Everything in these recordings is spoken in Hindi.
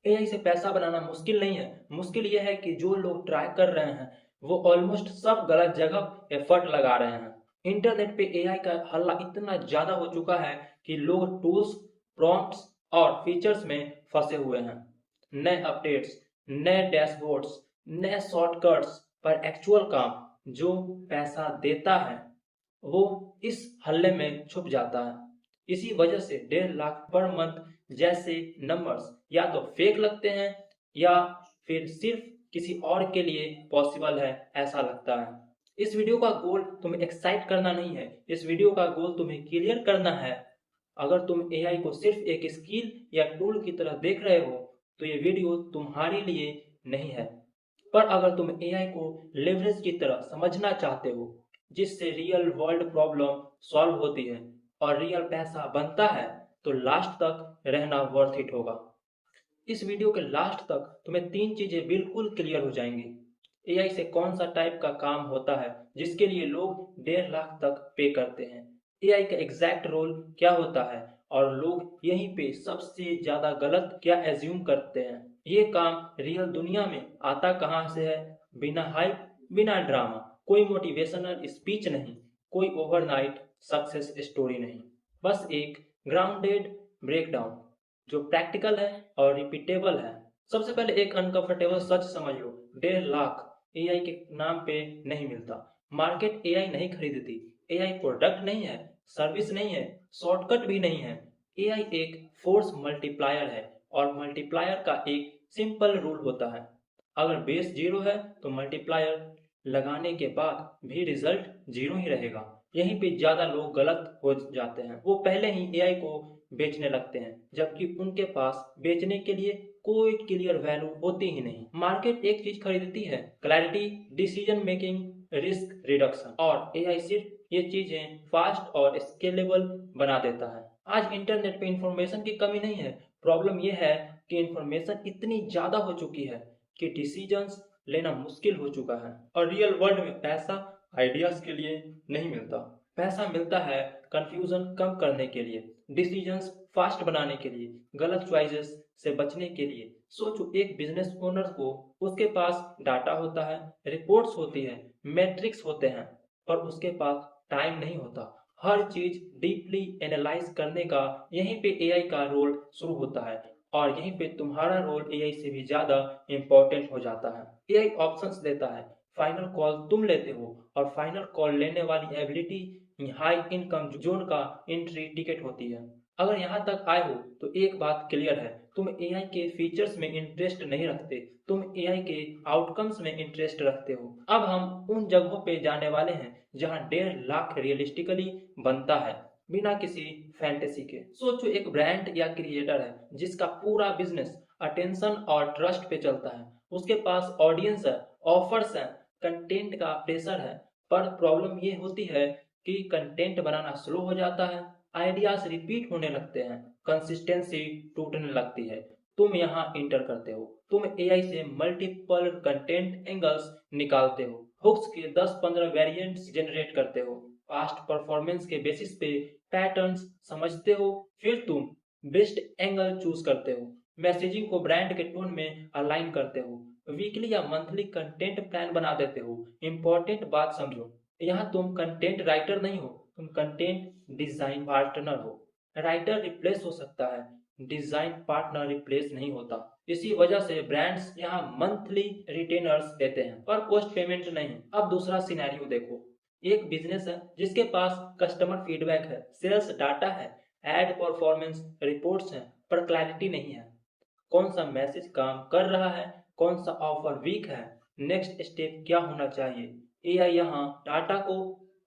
एआई से पैसा बनाना मुश्किल नहीं है। मुश्किल यह है कि जो लोग ट्राई कर रहे हैं वो ऑलमोस्ट सब गलत जगह एफर्ट लगा रहे हैं। इंटरनेट पे एआई का हल्ला इतना ज़्यादा हो चुका है कि लोग टूल्स, प्रॉम्प्ट्स और फीचर्स में फंसे हुए हैं। नए अपडेट्स, नए डैशबोर्ड्स, नए शॉर्टकट्स पर एक्चुअल काम जो पैसा देता है वो इस हल्ले में छुप जाता है। इसी वजह से 1.5 लाख पर मंथ जैसे नंबर्स या तो फेक लगते हैं या फिर सिर्फ किसी और के लिए पॉसिबल है ऐसा लगता है। इस वीडियो का गोल तुम्हें एक्साइट करना नहीं है, इस वीडियो का गोल तुम्हें क्लियर करना है। अगर तुम एआई को सिर्फ एक स्किल या टूल की तरह देख रहे हो तो ये वीडियो तुम्हारे लिए नहीं है। पर अगर तुम एआई को लेवरेज की तरह समझना चाहते हो जिससे रियल वर्ल्ड प्रॉब्लम सॉल्व होती है और रियल पैसा बनता है तो लास्ट तक रहना वर्थ इट होगा। इस वीडियो के लास्ट तक तुम्हें 3 चीजें बिल्कुल क्लियर हो जाएंगी। एआई से कौन सा टाइप का काम होता है जिसके लिए लोग 1.5 लाख तक पे करते हैं, एआई का एग्जैक्ट रोल क्या होता है और लोग यहीं पे सबसे ज्यादा गलत क्या एज्यूम करते हैं। ये काम रियल दुनिया में आता कहाँ से है, बिना हाइप, बिना ड्रामा, कोई मोटिवेशनल स्पीच नहीं, कोई ओवरनाइट सक्सेस स्टोरी नहीं, बस एक ग्राउंडेड ब्रेकडाउन जो प्रैक्टिकल है और रिपीटेबल है। सबसे पहले एक अनकंफर्टेबल सच समझ लो, 1.5 लाख एआई के नाम पे नहीं मिलता। मार्केट एआई नहीं खरीदती। एआई प्रोडक्ट नहीं है, सर्विस नहीं है, शॉर्टकट भी नहीं है। एआई एक फोर्स मल्टीप्लायर है और मल्टीप्लायर का एक सिंपल रूल होता है। अगर बेस जीरो है तो मल्टीप्लायर लगाने के बाद भी रिजल्ट जीरो ही रहेगा। यहीं पे ज्यादा लोग गलत हो जाते हैं। वो पहले ही एआई को बेचने लगते हैं जबकि उनके पास बेचने के लिए कोई क्लियर वैल्यू होती ही नहीं। मार्केट एक चीज खरीदती है, clarity, decision making, risk reduction, और एआई सिर्फ ये चीजें फास्ट और स्केलेबल बना देता है। आज इंटरनेट पे इंफॉर्मेशन की कमी नहीं है, प्रॉब्लम यह है कि इंफॉर्मेशन इतनी ज्यादा हो चुकी है कि डिसीजंस लेना मुश्किल हो चुका है और रियल वर्ल्ड में पैसा आइडियाज के लिए नहीं मिलता। पैसा मिलता है कंफ्यूजन कम करने के लिए, डिसीजंस फास्ट बनाने के लिए, गलत चॉइसेस से बचने के लिए। सोचो एक बिजनेस ओनर को, उसके पास डाटा होता है, रिपोर्ट्स होती है, मैट्रिक्स होते हैं, पर उसके पास टाइम नहीं होता हर चीज डीपली एनालाइज करने का। यहीं पे एआई का रोल शुरू होता है और यहीं पे तुम्हारा रोल एआई से भी ज्यादा इंपॉर्टेंट हो जाता है। एआई ऑप्शंस देता है, फाइनल कॉल तुम लेते हो और फाइनल कॉल लेने वाली एबिलिटी हाई इनकम जोन का एंट्री टिकट होती है। अगर यहाँ तक आए हो तो एक बात क्लियर है, तुम एआई के फीचर्स में इंटरेस्ट नहीं रखते, तुम एआई के आउटकम्स में इंटरेस्ट रखते हो। अब हम उन जगहों पे जाने वाले हैं जहाँ 1.5 लाख रियलिस्टिकली बनता है बिना किसी फैंटेसी के। सोचो एक ब्रांड या क्रिएटर है जिसका पूरा बिजनेस अटेंशन और ट्रस्ट पे चलता है। उसके पास ऑडियंस है, ऑफर्स है, कंटेंट का प्रेशर है, पर प्रॉब्लम ये होती है कि कंटेंट बनाना स्लो हो जाता है, आइडियाज रिपीट होने लगते हैं, कंसिस्टेंसी टूटने लगती है। तुम यहाँ इंटर करते हो, तुम एआई से मल्टीपल कंटेंट एंगल्स निकालते हो, हुक्स के 10-15 वेरिएंट्स जनरेट करते हो, पास्ट परफॉर्मेंस के बेसिस पे पैटर्न्स समझते हो, फिर तुम बेस्ट एंगल चूज करते हो, मैसेजिंग को ब्रांड के टोन में अलाइन करते हो, वीकली या मंथली कंटेंट प्लान बना देते हो। इंपॉर्टेंट बात समझो, यहाँ तुम कंटेंट राइटर नहीं हो, तुम कंटेंट डिजाइन पार्टनर हो। राइटर रिप्लेस हो सकता है, डिजाइन पार्टनर रिप्लेस नहीं होता। इसी वजह से ब्रांड्स यहाँ मंथली रिटेनर्स देते हैं पर पोस्ट पेमेंट नहीं। अब दूसरा सिनेरियो देखो, एक बिजनेस है जिसके पास कस्टमर फीडबैक है, सेल्स डाटा है, एड परफॉर्मेंस रिपोर्ट्स हैं, पर क्लैरिटी नहीं है। कौन सा मैसेज काम कर रहा है, कौन सा ऑफर वीक है, नेक्स्ट स्टेप क्या होना चाहिए। एआई यहाँ डाटा को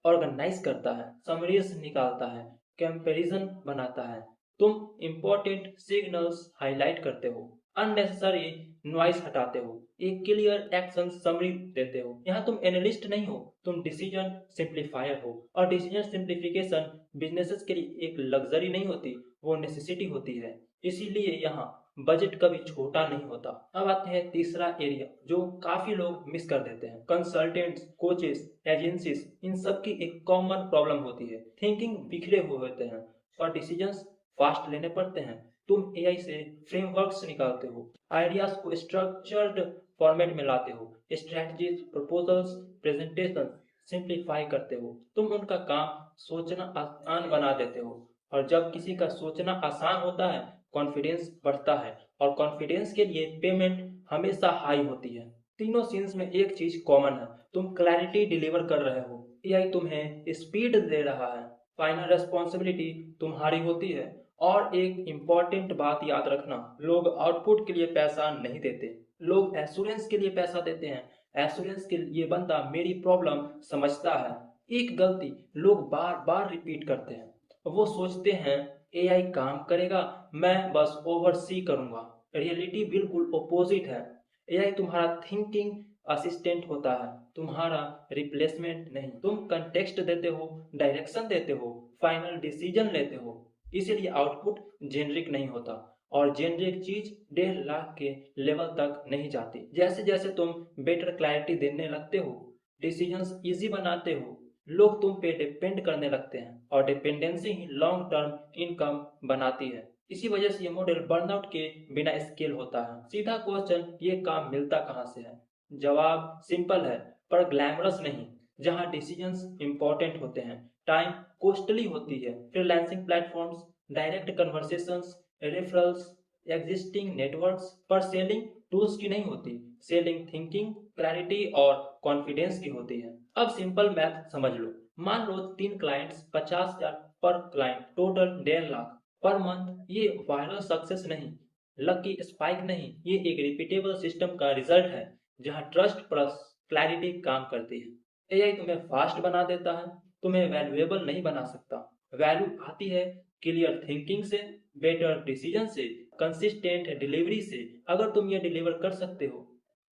ऑर्गेनाइज करता है, समरीज निकालता है, कंपैरिजन बनाता है। तुम इंपॉर्टेंट सिग्नल्स हाईलाइट करते हो, अननेसेसरी नॉइस हटाते हो, एक क्लियर एक्शन समरी देते हो। यहाँ तुम एनालिस्ट नहीं हो, तुम डिसीजन सिंप्लीफायर हो, और डिसीजन सिंप्लीफिकेशन बिजनेसेस के लिए एक लग्जरी नहीं होती, वो नेसेसिटी होती है। इसीलिए यहाँ बजट कभी छोटा नहीं होता। अब आते हैं तीसरा एरिया जो काफी लोग मिस कर देते हैं, कंसल्टेंट्स, कोचेस, एजेंसीज, इन सब की एक कॉमन प्रॉब्लम होती है, थिंकिंग बिखरे हुए होते हैं और डिसीजंस फास्ट लेने पड़ते हैं। तुम एआई से फ्रेमवर्क्स निकालते हो, आइडियाज को स्ट्रक्चर्ड फॉर्मेट में लाते हो, स्ट्रेटजीज, प्रपोजल्स, प्रेजेंटेशन सिंप्लीफाई करते हो। तुम उनका काम सोचना आसान बना देते हो। और जब किसी का सोचना आसान होता है, कॉन्फिडेंस बढ़ता है, और कॉन्फिडेंस के लिए पेमेंट हमेशा हाई होती है। तीनों सीन्स में एक चीज कॉमन है, तुम क्लैरिटी डिलीवर कर रहे हो, एआई तुम्हें स्पीड दे रहा है, फाइनल रेस्पॉन्सिबिलिटी तुम्हारी होती है। और एक इम्पॉर्टेंट बात याद रखना, लोग आउटपुट के लिए पैसा नहीं देते, लोग एश्योरेंस के लिए पैसा देते हैं। एश्योरेंस के लिए बंदा मेरी प्रॉब्लम समझता है। एक गलती लोग बार बार रिपीट करते हैं, वो सोचते हैं एआई काम करेगा, मैं बस ओवरसी करूंगा। रियलिटी बिल्कुल ओपोजिट है। एआई तुम्हारा थिंकिंग असिस्टेंट होता है, तुम्हारा रिप्लेसमेंट नहीं। तुम कंटेक्स्ट देते हो, डायरेक्शन देते हो, फाइनल डिसीजन लेते हो। इसीलिए आउटपुट जेनरिक नहीं होता, और जेनरिक चीज 1.5 लाख के लेवल तक नहीं जाती। जैसे जैसे तुम बेटर क्लैरिटी देने लगते हो, डिसीजंस इजी बनाते हो, लोग तुम पे डिपेंड करने लगते हैं, और डिपेंडेंसी ही लॉन्ग टर्म इनकम बनाती है। इसी वजह से ये मॉडल बर्नआउट के बिना स्केल होता है। सीधा क्वेश्चन, ये काम मिलता कहाँ से है? जवाब सिंपल है पर ग्लैमरस नहीं। जहाँ डिसीजंस इंपॉर्टेंट होते हैं, टाइम कॉस्टली होती है, freelancing platforms, direct conversations, referrals, existing networks, पर सेलिंग टूल्स की नहीं होती, सेलिंग थिंकिंग, क्लैरिटी और कॉन्फिडेंस की होती है। अब सिंपल मैथ समझ लो, मान लो 3 क्लाइंट्स, 50,000 पर client, total 1.5 lakh per month. ये वायरल सक्सेस नहीं, लकी स्पाइक नहीं, ये एक रिपीटेबल सिस्टम का रिजल्ट है, जहाँ ट्रस्ट प्लस क्लैरिटी काम करती है। एआई तुम्हें फास्ट बना देता है, तुम्हें वैल्यूएबल नहीं बना सकता। वैल्यू आती है क्लियर थिंकिंग से, बेटर डिसीजन से, कंसिस्टेंट डिलीवरी से। अगर तुम ये डिलीवर कर सकते हो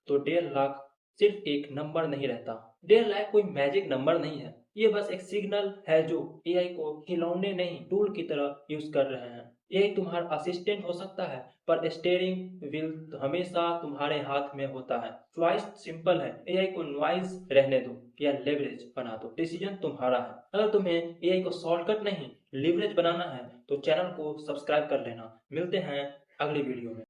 तो 1.5 लाख सिर्फ एक नंबर नहीं रहता। 1.5 लाख कोई मैजिक नंबर नहीं है, ये बस एक सिग्नल है जो एआई को खिलौने नहीं टूल की तरह यूज कर रहे हैं। एआई तुम्हारा असिस्टेंट हो सकता है, पर स्टीयरिंग व्हील हमेशा तुम्हारे हाथ में होता है। चॉइस सिंपल है, एआई को नॉइज रहने दो या लेवरेज बना दो, डिसीजन तुम्हारा है। अगर तुम्हें एआई को शॉर्टकट नहीं, लिवरेज बनाना है, तो चैनल को सब्सक्राइब कर लेना। मिलते हैं अगली वीडियो में।